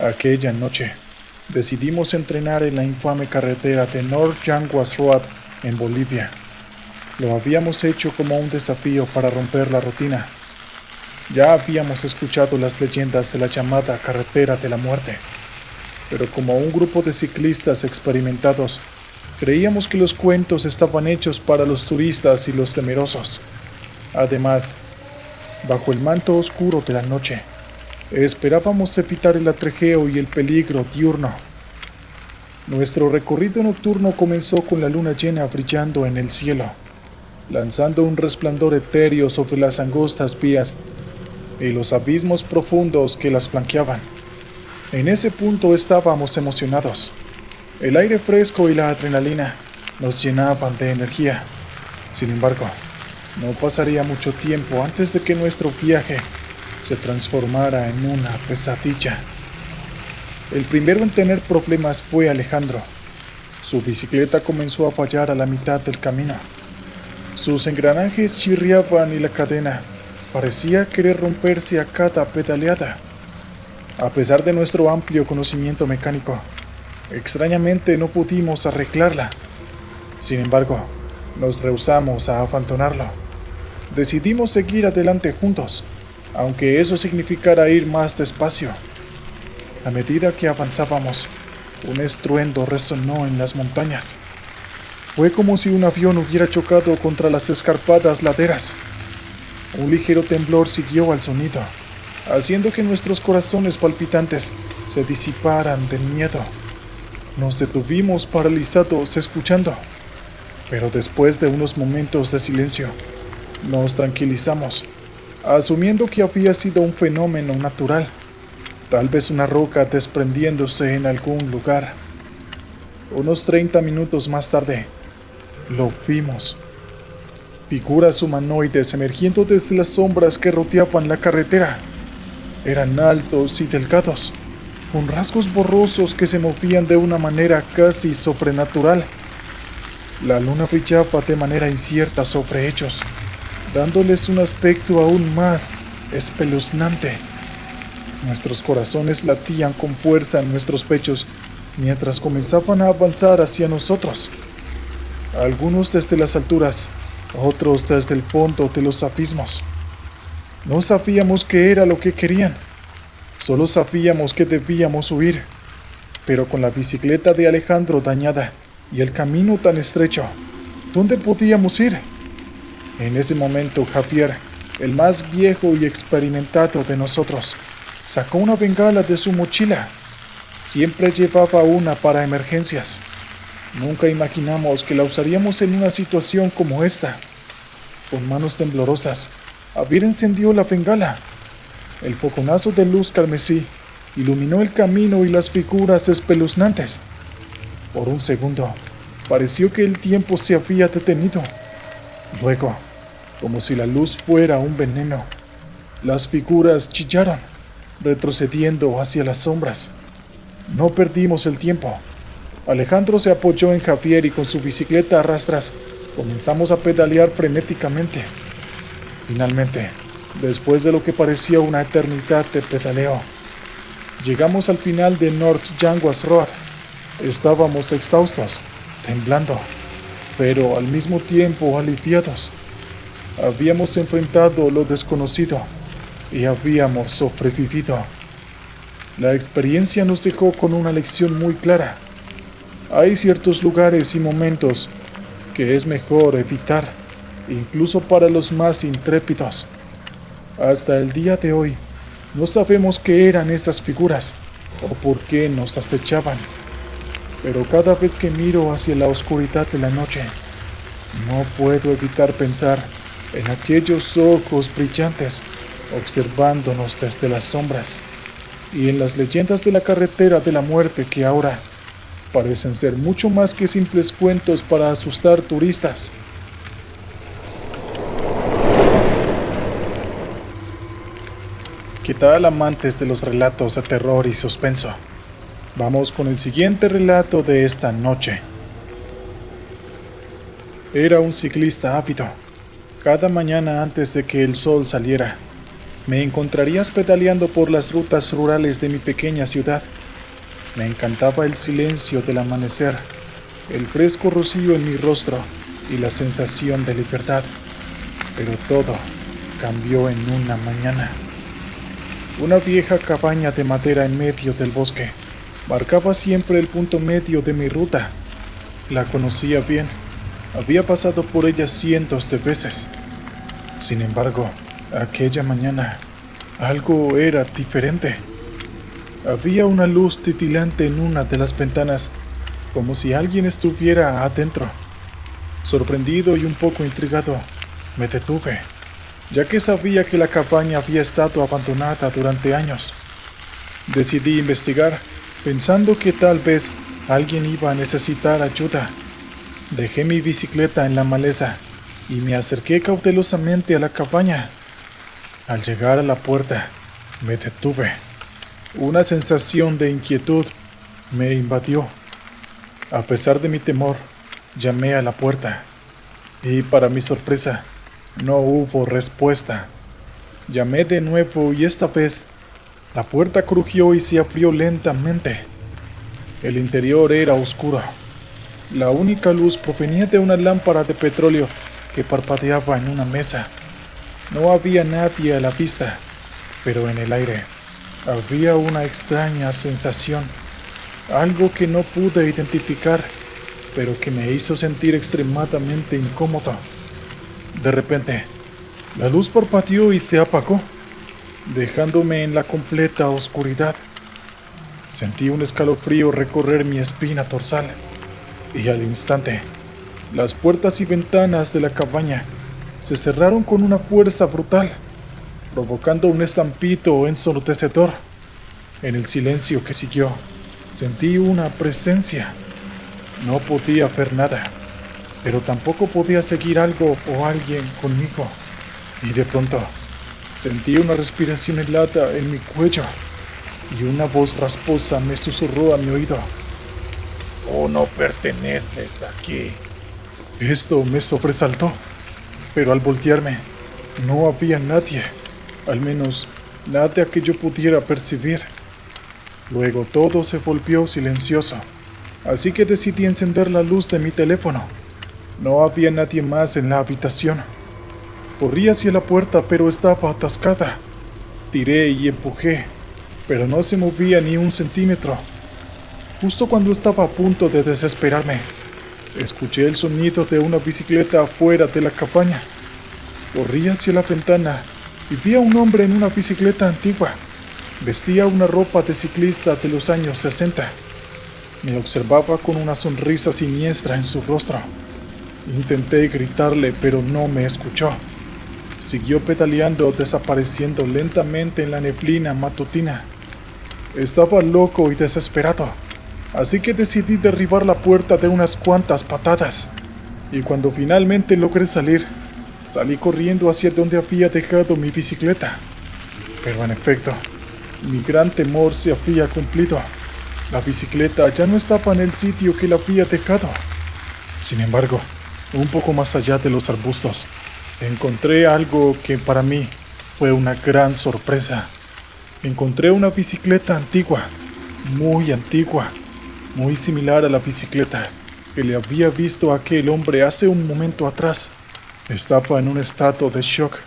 Aquella noche, decidimos entrenar en la infame carretera de North Yanguas Road en Bolivia. Lo habíamos hecho como un desafío para romper la rutina. Ya habíamos escuchado las leyendas de la llamada Carretera de la Muerte, pero como un grupo de ciclistas experimentados, creíamos que los cuentos estaban hechos para los turistas y los temerosos. Además, bajo el manto oscuro de la noche, esperábamos evitar el atrejeo y el peligro diurno. Nuestro recorrido nocturno comenzó con la luna llena brillando en el cielo, lanzando un resplandor etéreo sobre las angostas vías y los abismos profundos que las flanqueaban. En ese punto estábamos emocionados. El aire fresco y la adrenalina nos llenaban de energía. Sin embargo, no pasaría mucho tiempo antes de que nuestro viaje se transformara en una pesadilla. El primero en tener problemas fue Alejandro. Su bicicleta comenzó a fallar a la mitad del camino. Sus engranajes chirriaban y la cadena parecía querer romperse a cada pedaleada. A pesar de nuestro amplio conocimiento mecánico, extrañamente no pudimos arreglarla. Sin embargo, nos rehusamos a abandonarlo. Decidimos seguir adelante juntos, aunque eso significara ir más despacio. A medida que avanzábamos, un estruendo resonó en las montañas. Fue como si un avión hubiera chocado contra las escarpadas laderas. Un ligero temblor siguió al sonido, haciendo que nuestros corazones palpitantes se disiparan del miedo. Nos detuvimos paralizados escuchando, pero después de unos momentos de silencio, nos tranquilizamos, asumiendo que había sido un fenómeno natural, tal vez una roca desprendiéndose en algún lugar. Unos 30 minutos más tarde, lo vimos. Figuras humanoides emergiendo desde las sombras que rodeaban la carretera. Eran altos y delgados, con rasgos borrosos que se movían de una manera casi sobrenatural. La luna brillaba de manera incierta sobre ellos, dándoles un aspecto aún más espeluznante. Nuestros corazones latían con fuerza en nuestros pechos mientras comenzaban a avanzar hacia nosotros. Algunos desde las alturas, otros desde el fondo de los abismos. No sabíamos qué era lo que querían, solo sabíamos que debíamos huir, pero con la bicicleta de Alejandro dañada y el camino tan estrecho, ¿dónde podíamos ir? En ese momento Javier, el más viejo y experimentado de nosotros, sacó una bengala de su mochila. Siempre llevaba una para emergencias. Nunca imaginamos que la usaríamos en una situación como esta. Con manos temblorosas, Javier encendió la bengala. El fogonazo de luz carmesí iluminó el camino y las figuras espeluznantes. Por un segundo, pareció que el tiempo se había detenido. Luego, como si la luz fuera un veneno, las figuras chillaron, retrocediendo hacia las sombras. No perdimos el tiempo. Alejandro se apoyó en Javier y con su bicicleta a rastras comenzamos a pedalear frenéticamente. Finalmente, después de lo que parecía una eternidad de pedaleo, llegamos al final de North Yanguas Road. Estábamos exhaustos, temblando, pero al mismo tiempo aliviados. Habíamos enfrentado lo desconocido y habíamos sobrevivido. La experiencia nos dejó con una lección muy clara. Hay ciertos lugares y momentos que es mejor evitar, incluso para los más intrépidos. Hasta el día de hoy, no sabemos qué eran esas figuras o por qué nos acechaban. Pero cada vez que miro hacia la oscuridad de la noche, no puedo evitar pensar en aquellos ojos brillantes observándonos desde las sombras y en las leyendas de la carretera de la muerte que ahora parecen ser mucho más que simples cuentos para asustar turistas. ¿Qué tal, amantes de los relatos de terror y suspenso? Vamos con el siguiente relato de esta noche. Era un ciclista ávido. Cada mañana antes de que el sol saliera, Me encontrarías pedaleando por las rutas rurales de mi pequeña ciudad. Me encantaba el silencio del amanecer, el fresco rocío en mi rostro y la sensación de libertad. Pero todo cambió en una mañana. Una vieja cabaña de madera en medio del bosque marcaba siempre el punto medio de mi ruta. La conocía bien, había pasado por ella cientos de veces. Sin embargo, aquella mañana, algo era diferente. Había una luz titilante en una de las ventanas, como si alguien estuviera adentro. Sorprendido y un poco intrigado, me detuve, ya que sabía que la cabaña había estado abandonada durante años. Decidí investigar, pensando que tal vez alguien iba a necesitar ayuda. Dejé mi bicicleta en la maleza y me acerqué cautelosamente a la cabaña. Al llegar a la puerta, me detuve. Una sensación de inquietud me invadió. A pesar de mi temor, llamé a la puerta y, para mi sorpresa, no hubo respuesta. Llamé de nuevo y esta vez la puerta crujió y se abrió lentamente. El interior era oscuro. La única luz provenía de una lámpara de petróleo que parpadeaba en una mesa. No había nadie a la vista, pero en el aire había una extraña sensación, algo que no pude identificar, pero que me hizo sentir extremadamente incómodo. De repente, la luz parpadeó y se apagó, dejándome en la completa oscuridad. Sentí un escalofrío recorrer mi espina dorsal, y al instante, las puertas y ventanas de la cabaña se cerraron con una fuerza brutal, provocando un estampido ensordecedor. En el silencio que siguió, sentí una presencia. No podía ver nada, pero tampoco podía seguir algo o alguien conmigo. Y de pronto, sentí una respiración helada en mi cuello, y una voz rasposa me susurró a mi oído: «Tú no perteneces aquí». Esto me sobresaltó, pero al voltearme, no había nadie, al menos nada que yo pudiera percibir. Luego todo se volvió silencioso, así que decidí encender la luz de mi teléfono. No había nadie más en la habitación. Corrí hacia la puerta, pero estaba atascada. Tiré y empujé, pero no se movía ni un centímetro. Justo cuando estaba a punto de desesperarme, escuché el sonido de una bicicleta afuera de la cabaña. Corrí hacia la ventana y vi a un hombre en una bicicleta antigua. Vestía una ropa de ciclista de los años 60. Me observaba con una sonrisa siniestra en su rostro. Intenté gritarle, pero no me escuchó. Siguió pedaleando, desapareciendo lentamente en la neblina matutina. Estaba loco y desesperado, así que decidí derribar la puerta de unas cuantas patadas. Y cuando finalmente logré salir, salí corriendo hacia donde había dejado mi bicicleta. Pero en efecto, mi gran temor se había cumplido. La bicicleta ya no estaba en el sitio que la había dejado. Sin embargo, un poco más allá de los arbustos, encontré algo que para mí fue una gran sorpresa. Encontré una bicicleta antigua, muy similar a la bicicleta que le había visto a aquel hombre hace un momento atrás. Estaba en un estado de shock,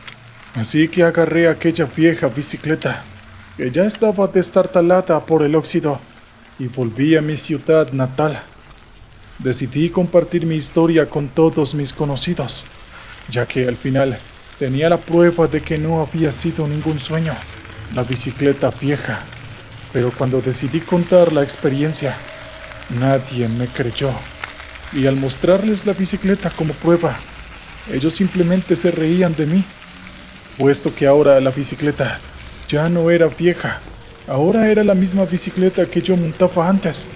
así que agarré aquella vieja bicicleta, que ya estaba destartalada por el óxido, y volví a mi ciudad natal. Decidí compartir mi historia con todos mis conocidos, ya que al final tenía la prueba de que no había sido ningún sueño, la bicicleta vieja. Pero cuando decidí contar la experiencia, nadie me creyó, y al mostrarles la bicicleta como prueba, ellos simplemente se reían de mí, puesto que ahora la bicicleta ya no era vieja, ahora era la misma bicicleta que yo montaba antes.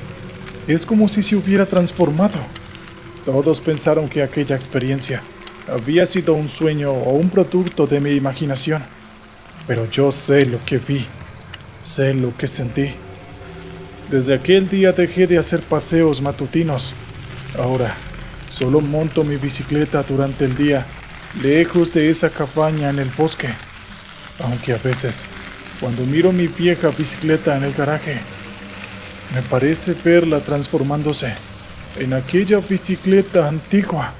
Es como si se hubiera transformado. Todos pensaron que aquella experiencia había sido un sueño o un producto de mi imaginación, pero yo sé lo que vi, sé lo que sentí. Desde aquel día dejé de hacer paseos matutinos. Ahora solo monto mi bicicleta durante el día, lejos de esa cabaña en el bosque. aunque a veces, cuando miro mi vieja bicicleta en el garaje, me parece verla transformándose en aquella bicicleta antigua.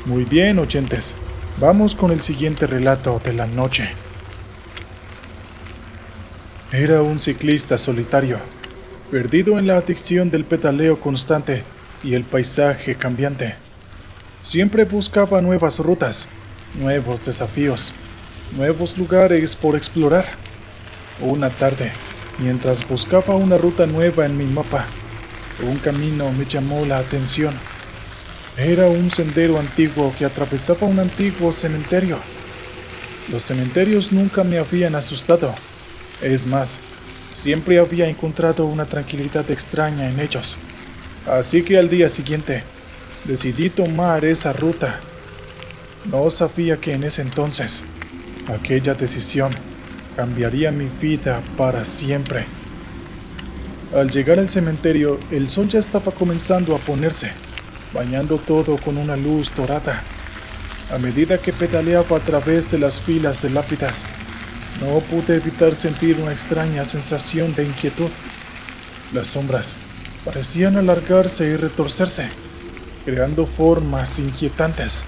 Muy bien, oyentes, vamos con el siguiente relato de la noche. Era un ciclista solitario, perdido en la adicción del pedaleo constante y el paisaje cambiante. Siempre buscaba nuevas rutas, nuevos desafíos, nuevos lugares por explorar. Una tarde, mientras buscaba una ruta nueva en mi mapa, un camino me llamó la atención. Era un sendero antiguo que atravesaba un antiguo cementerio. Los cementerios nunca me habían asustado. Es más, siempre había encontrado una tranquilidad extraña en ellos. Así que al día siguiente, decidí tomar esa ruta. No sabía que en ese entonces, aquella decisión cambiaría mi vida para siempre. Al llegar al cementerio, el sol ya estaba comenzando a ponerse, bañando todo con una luz dorada. A medida que pedaleaba a través de las filas de lápidas, no pude evitar sentir una extraña sensación de inquietud. Las sombras parecían alargarse y retorcerse, creando formas inquietantes.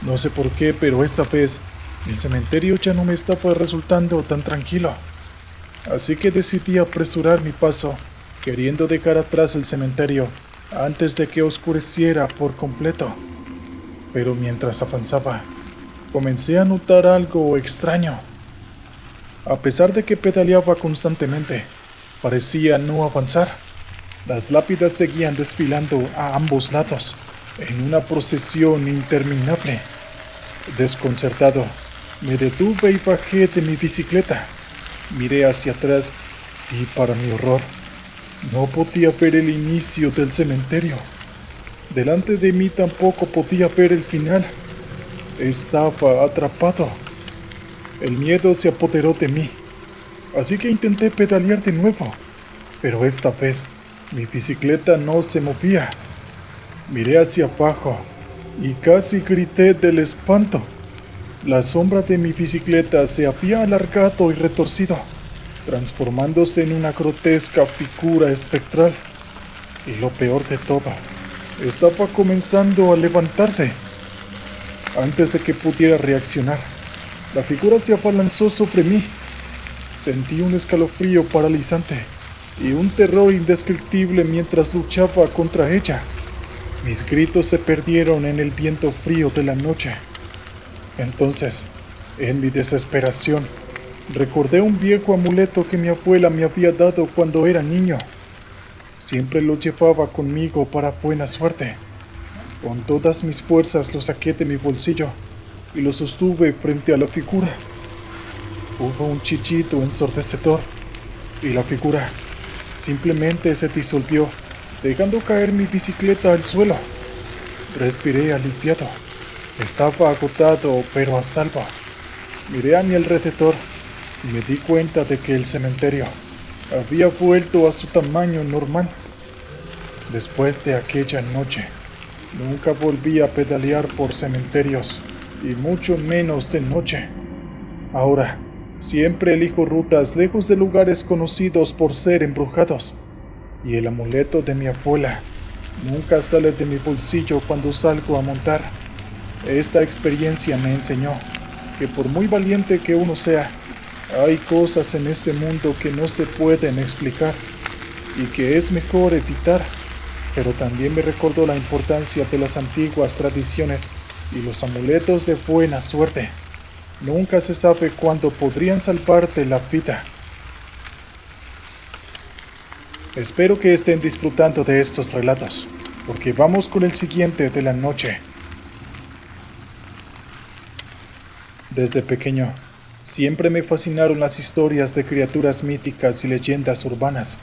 No sé por qué, pero esta vez el cementerio ya no me estaba resultando tan tranquilo. Así que decidí apresurar mi paso, queriendo dejar atrás el cementerio antes de que oscureciera por completo. Pero mientras avanzaba, comencé a notar algo extraño. A pesar de que pedaleaba constantemente, parecía no avanzar. Las lápidas seguían desfilando a ambos lados, en una procesión interminable. Desconcertado, me detuve y bajé de mi bicicleta. Miré hacia atrás y, para mi horror, no podía ver el inicio del cementerio. Delante de mí tampoco podía ver el final. Estaba atrapado. El miedo se apoderó de mí, así que intenté pedalear de nuevo, pero esta vez mi bicicleta no se movía. Miré hacia abajo y casi grité del espanto. La sombra de mi bicicleta se había alargado y retorcido, transformándose en una grotesca figura espectral. Y lo peor de todo, estaba comenzando a levantarse. Antes de que pudiera reaccionar, la figura se abalanzó sobre mí. Sentí un escalofrío paralizante y un terror indescriptible mientras luchaba contra ella. Mis gritos se perdieron en el viento frío de la noche. Entonces, en mi desesperación, recordé un viejo amuleto que mi abuela me había dado cuando era niño. Siempre lo llevaba conmigo para buena suerte. Con todas mis fuerzas lo saqué de mi bolsillo y lo sostuve frente a la figura. Hubo un chillido ensordecedor y la figura simplemente se disolvió, dejando caer mi bicicleta al suelo. Respiré aliviado. Estaba agotado, pero a salvo. Miré a mi alrededor y me di cuenta de que el cementerio había vuelto a su tamaño normal. Después de aquella noche, nunca volví a pedalear por cementerios, y mucho menos de noche. Ahora, siempre elijo rutas lejos de lugares conocidos por ser embrujados, y el amuleto de mi abuela nunca sale de mi bolsillo cuando salgo a montar. Esta experiencia me enseñó que por muy valiente que uno sea, hay cosas en este mundo que no se pueden explicar y que es mejor evitar, pero también me recordó la importancia de las antiguas tradiciones y los amuletos de buena suerte. Nunca se sabe cuándo podrían salvarte la vida. Espero que estén disfrutando de estos relatos, porque vamos con el siguiente de la noche. Desde pequeño, siempre me fascinaron las historias de criaturas míticas y leyendas urbanas,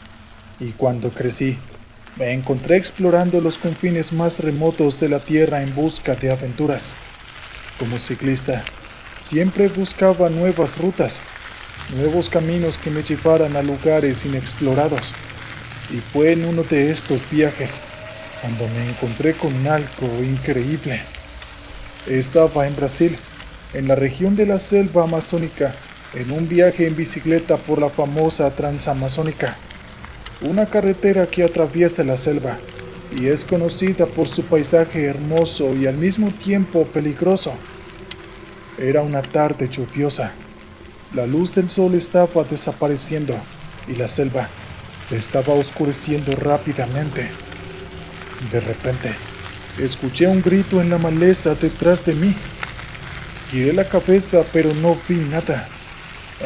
y cuando crecí, me encontré explorando los confines más remotos de la Tierra en busca de aventuras. Como ciclista, siempre buscaba nuevas rutas, nuevos caminos que me llevaran a lugares inexplorados, y fue en uno de estos viajes cuando me encontré con algo increíble. Estaba en Brasil, en la región de la selva amazónica, en un viaje en bicicleta por la famosa Transamazónica, una carretera que atraviesa la selva y es conocida por su paisaje hermoso y al mismo tiempo peligroso. Era una tarde lluviosa. La luz del sol estaba desapareciendo y la selva se estaba oscureciendo rápidamente. De repente, escuché un grito en la maleza detrás de mí. Giré la cabeza pero no vi nada,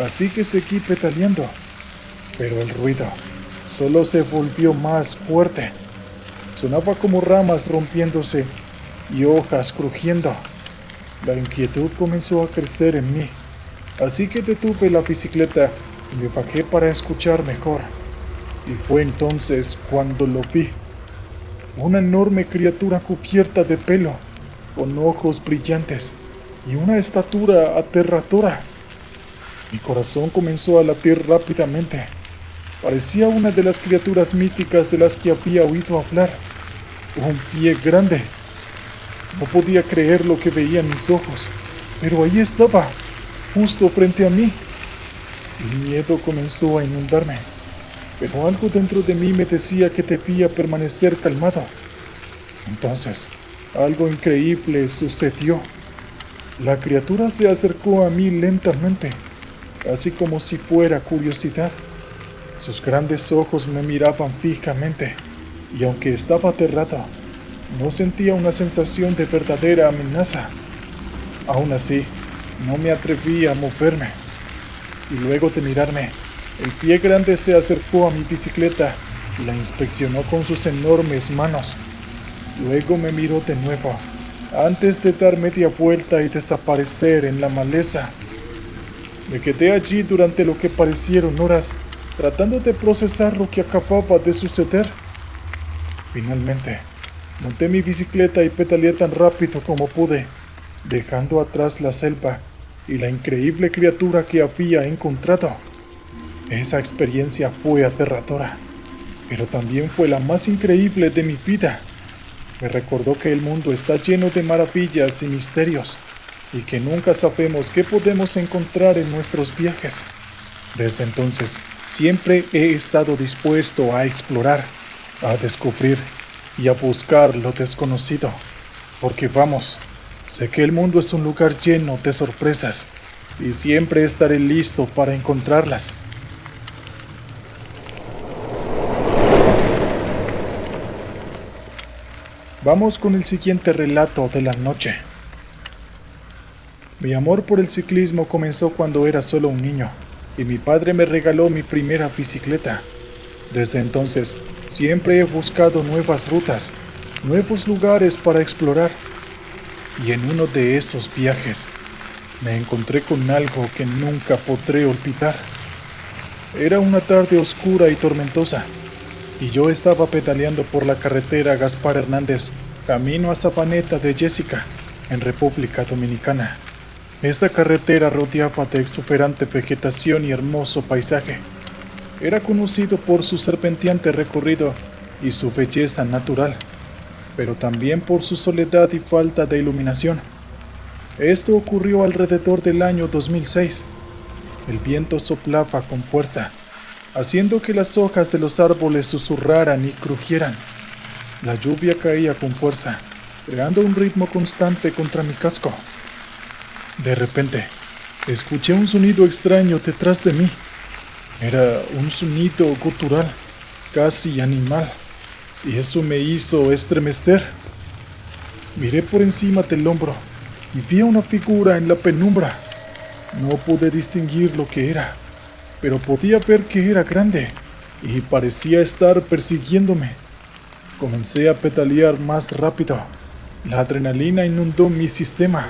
así que seguí pedaleando. Pero el ruido solo se volvió más fuerte. Sonaba como ramas rompiéndose y hojas crujiendo. La inquietud comenzó a crecer en mí, así que detuve la bicicleta y me bajé para escuchar mejor. Y fue entonces cuando lo vi. Una enorme criatura cubierta de pelo, con ojos brillantes y una estatura aterradora. Mi corazón comenzó a latir rápidamente. Parecía una de las criaturas míticas de las que había oído hablar. Un pie grande. No podía creer lo que veía en mis ojos, pero ahí estaba, justo frente a mí. El miedo comenzó a inundarme, pero algo dentro de mí me decía que debía permanecer calmado. Entonces, algo increíble sucedió. La criatura se acercó a mí lentamente, casi como si fuera curiosidad. Sus grandes ojos me miraban fijamente, y aunque estaba aterrado, no sentía una sensación de verdadera amenaza. Aún así, no me atreví a moverme. Y luego de mirarme, el pie grande se acercó a mi bicicleta y la inspeccionó con sus enormes manos. Luego me miró de nuevo, antes de dar media vuelta y desaparecer en la maleza. Me quedé allí durante lo que parecieron horas, tratando de procesar lo que acababa de suceder. Finalmente, monté mi bicicleta y pedaleé tan rápido como pude, dejando atrás la selva y la increíble criatura que había encontrado. Esa experiencia fue aterradora, pero también fue la más increíble de mi vida. Me recordó que el mundo está lleno de maravillas y misterios, y que nunca sabemos qué podemos encontrar en nuestros viajes. Desde entonces, siempre he estado dispuesto a explorar, a descubrir y a buscar lo desconocido. Porque vamos, sé que el mundo es un lugar lleno de sorpresas, y siempre estaré listo para encontrarlas. Vamos con el siguiente relato de la noche. Mi amor por el ciclismo comenzó cuando era solo un niño, y mi padre me regaló mi primera bicicleta. Desde entonces, siempre he buscado nuevas rutas, nuevos lugares para explorar. Y en uno de esos viajes, me encontré con algo que nunca podré olvidar. Era una tarde oscura y tormentosa, y yo estaba pedaleando por la carretera Gaspar Hernández, camino a Sabaneta de Jessica, en República Dominicana. Esta carretera rodeaba de exuberante vegetación y hermoso paisaje. Era conocido por su serpenteante recorrido y su belleza natural, pero también por su soledad y falta de iluminación. Esto ocurrió alrededor del año 2006. El viento soplaba con fuerza, haciendo que las hojas de los árboles susurraran y crujieran. La lluvia caía con fuerza, creando un ritmo constante contra mi casco. De repente, escuché un sonido extraño detrás de mí. Era un sonido gutural, casi animal, y eso me hizo estremecer. Miré por encima del hombro y vi a una figura en la penumbra. No pude distinguir lo que era, pero podía ver que era grande y parecía estar persiguiéndome. Comencé a pedalear más rápido. La adrenalina inundó mi sistema.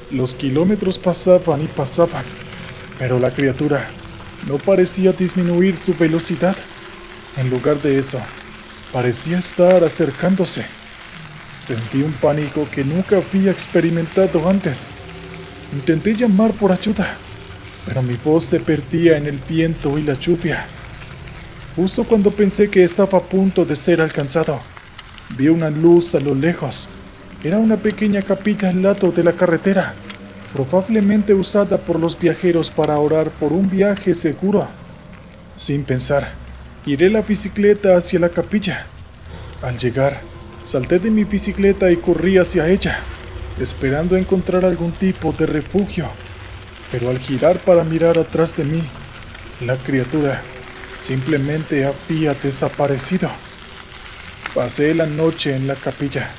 Los kilómetros pasaban y pasaban, pero la criatura no parecía disminuir su velocidad. En lugar de eso, parecía estar acercándose. Sentí un pánico que nunca había experimentado antes. Intenté llamar por ayuda, pero mi voz se perdía en el viento y la lluvia. Justo cuando pensé que estaba a punto de ser alcanzado, Vi una luz a lo lejos. Era una pequeña capilla al lado de la carretera, probablemente usada por los viajeros para orar por un viaje seguro. Sin pensar, giré la bicicleta hacia la capilla. Al llegar, salté de mi bicicleta y corrí hacia ella, esperando encontrar algún tipo de refugio. Pero al girar para mirar atrás de mí, la criatura simplemente había desaparecido. Pasé la noche en la capilla,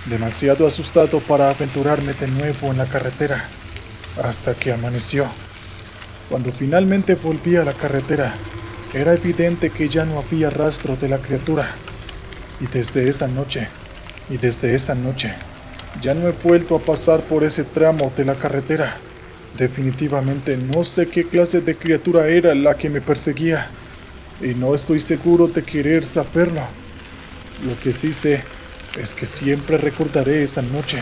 demasiado asustado para aventurarme de nuevo en la carretera, hasta que amaneció. Cuando finalmente volví a la carretera, era evidente que ya no había rastro de la criatura. Y desde esa noche, ya no he vuelto a pasar por ese tramo de la carretera. Definitivamente no sé qué clase de criatura era la que me perseguía, y no estoy seguro de querer saberlo. Lo que sí sé es que siempre recordaré esa noche,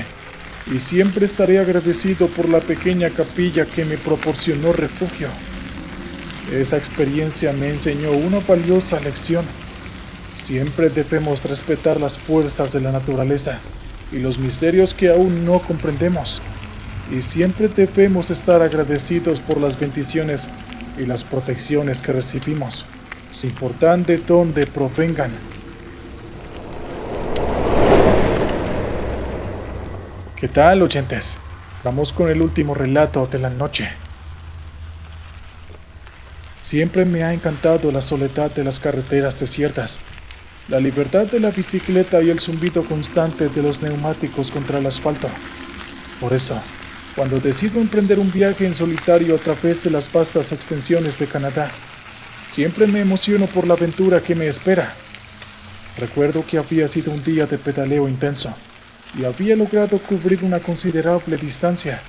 y siempre estaré agradecido por la pequeña capilla que me proporcionó refugio. Esa experiencia me enseñó una valiosa lección. Siempre debemos respetar las fuerzas de la naturaleza y los misterios que aún no comprendemos. Y siempre debemos estar agradecidos por las bendiciones y las protecciones que recibimos, sin importar de dónde provengan. ¿Qué tal, oyentes? Vamos con el último relato de la noche. Siempre me ha encantado la soledad de las carreteras desiertas, la libertad de la bicicleta y el zumbido constante de los neumáticos contra el asfalto. Por eso, cuando decido emprender un viaje en solitario a través de las vastas extensiones de Canadá, siempre me emociono por la aventura que me espera. Recuerdo que había sido un día de pedaleo intenso y había logrado cubrir una considerable distancia.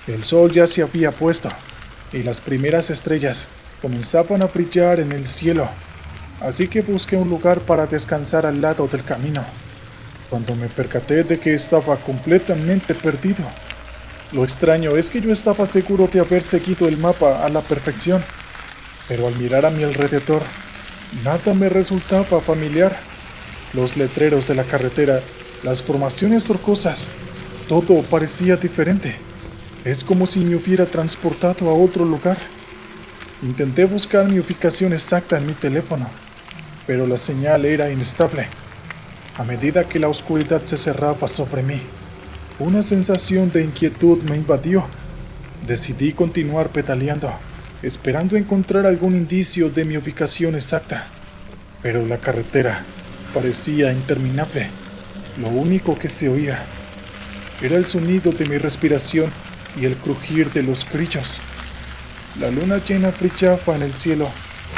El sol ya se había puesto y las primeras estrellas comenzaban a brillar en el cielo, así que busqué un lugar para descansar al lado del camino, cuando me percaté de que estaba completamente perdido. Lo extraño es que yo estaba seguro de haber seguido el mapa a la perfección, pero al mirar a mi alrededor, nada me resultaba familiar. Los letreros de la carretera, las formaciones rocosas, todo parecía diferente. Es como si me hubiera transportado a otro lugar. Intenté buscar mi ubicación exacta en mi teléfono, pero la señal era inestable. A medida que la oscuridad se cerraba sobre mí, una sensación de inquietud me invadió. Decidí continuar pedaleando, esperando encontrar algún indicio de mi ubicación exacta, pero la carretera parecía interminable. Lo único que se oía era el sonido de mi respiración y el crujir de los grillos. La luna llena brillaba en el cielo,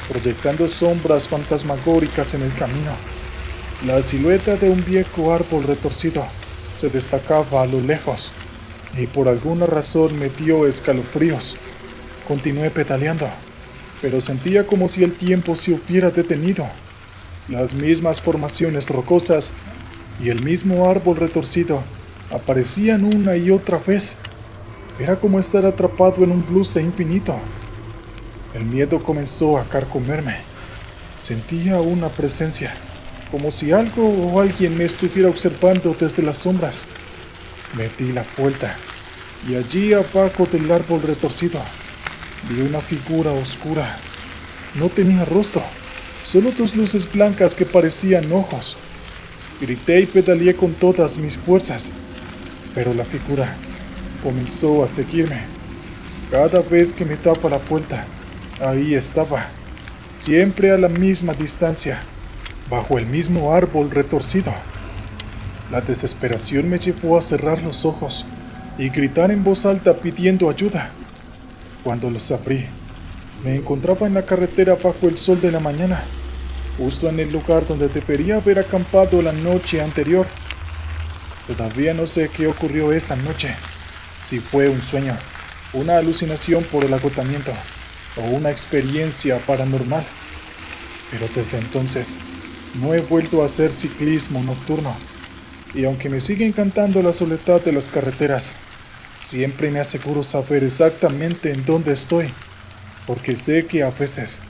proyectando sombras fantasmagóricas en el camino. La silueta de un viejo árbol retorcido se destacaba a lo lejos, y por alguna razón me dio escalofríos. Continué pedaleando, pero sentía como si el tiempo se hubiera detenido. Las mismas formaciones rocosas y el mismo árbol retorcido aparecían una y otra vez. Era como estar atrapado en un bucle infinito. El miedo comenzó a carcomerme. Sentía una presencia, como si algo o alguien me estuviera observando desde las sombras. Me di la vuelta, y allí abajo del árbol retorcido vi una figura oscura. No tenía rostro, solo dos luces blancas que parecían ojos. Grité y pedaleé con todas mis fuerzas, pero la figura comenzó a seguirme. Cada vez que me daba la vuelta, ahí estaba, siempre a la misma distancia, bajo el mismo árbol retorcido. La desesperación me llevó a cerrar los ojos y gritar en voz alta pidiendo ayuda. Cuando los abrí, me encontraba en la carretera bajo el sol de la mañana, justo en el lugar donde debería haber acampado la noche anterior. Todavía no sé qué ocurrió esa noche, si fue un sueño, una alucinación por el agotamiento o una experiencia paranormal. Pero desde entonces no he vuelto a hacer ciclismo nocturno, y aunque me sigue encantando la soledad de las carreteras, siempre me aseguro saber exactamente en dónde estoy, porque sé que a veces